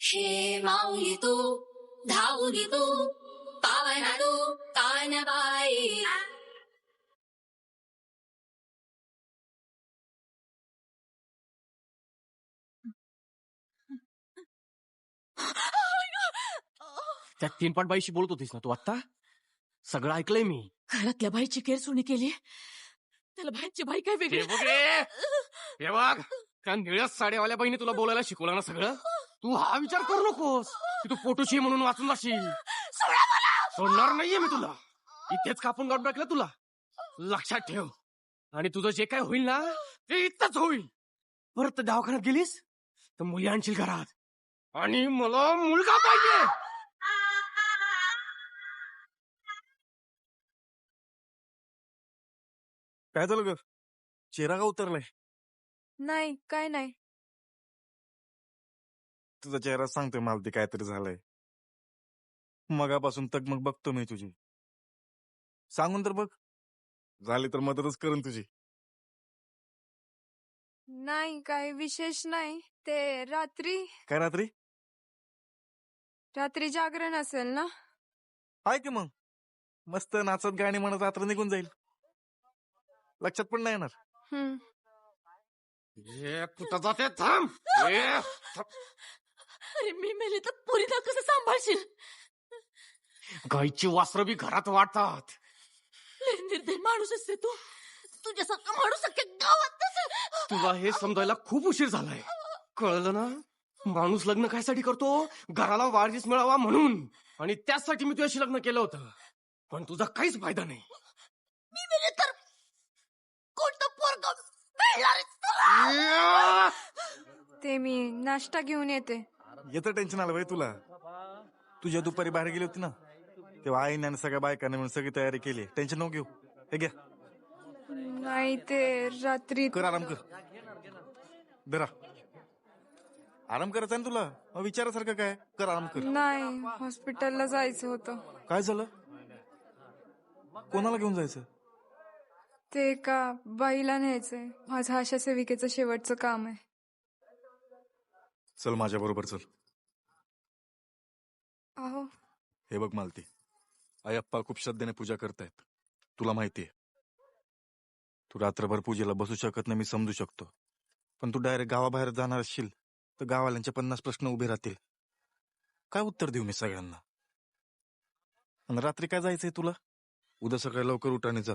हे माऊली तू धाऊली तू पावनाडू कानबाई. त्या तीनपाट बाईशी बोलत होतीस ना तू आता? सगळं ऐकलंय मी. घरातल्या बाईची केरसुणी केली, त्याला बाहेरची बाई काय वेगळी? हे बघ, त्या निळ्या साड्यावाल्या बाईने तुला बोलायला शिकवलं ना सगळं. तू हा विचार करू नकोस की तू पोटूशी म्हणून वाचून जाशील. सोडणार नाहीये मी तुला. इथेच कापून गाठ टाकलं तुला. लक्षात ठेव. आणि तुझं जे काय होईल ना ते इथंच होईल. परत दवाखान्यात गेलीस तर मुली आणशील घरात. आणि मला मुलगा पाहिजे. काय झालं ग? चेहरा का उतरलाय? नाही, काय नाही. तुझा चेहरा सांगतोय मला ते काहीतरी झालंय. मगापासून तगमग बघतो मी तुझी. सांगून तर बघ, झाली तर मदतच करून तुझी. नाही, काय विशेष नाही. ते रात्री काय रात्री? रात्री जागरण असेल ना? आहे की मग, मस्त नाचत गाणी म्हणत रात्र निघून जाईल. लक्षात पण नाही येणार. कुठं जाते? थांब. अरे मी मेली तर पोरीला कसं सांभाळशील? गाईची वासरं बी घरात वाटतात. लय निर्दय माणूस असते तू. तुझ्यासारखा माणूस अख्ख्या गावात नसेल. तुला हे समजायला खूप उशीर झालाय. कळलं ना? माणूस लग्न कायसाठी करतो? घराला वारीस मिळावा म्हणून. आणि त्यासाठी मी तुझ्याशी लग्न केलं होतं. पण तुझा काहीच फायदा नाही. मी मेले तर कोणतं पोरगं मिळणारच तुला? ते मी नाश्ता घेऊन येते. येतं टेन्शन आलं बाई तुला. तुझ्या दुपारी बाहेर गेली होती ना, तेव्हा आईने आणि सगळ्या बायकांनी म्हणून सगळी तयारी केली. टेन्शन नको घेऊ. हे घ्या. नाही, ते रात्री कर आराम कर. दरा आराम करायचा ना तुला. मग विचारासारखं काय? कर आराम कर. नाही, हॉस्पिटलला जायचं होतं. काय झालं? कोणाला घेऊन जायचं? ते एका बाईला न्यायचंय. माझं आशा सेविकेचं शेवटचं काम आहे. चल माझ्या बरोबर चल. अहो, हे बघ मालती, अय्यप्पा खूप श्रद्धेने पूजा करतायत. तुला माहितीये, तू रात्रभर पूजेला बसू शकत नाही, मी समजू शकतो. पण तू डायरेक्ट गावाबाहेर जाणार असशील तर गावाल्यांचे 50 प्रश्न उभे राहतील. काय उत्तर देऊ मी सगळ्यांना? आणि रात्री काय जायचंय तुला? उद्या सकाळी लवकर उठ आणि जा.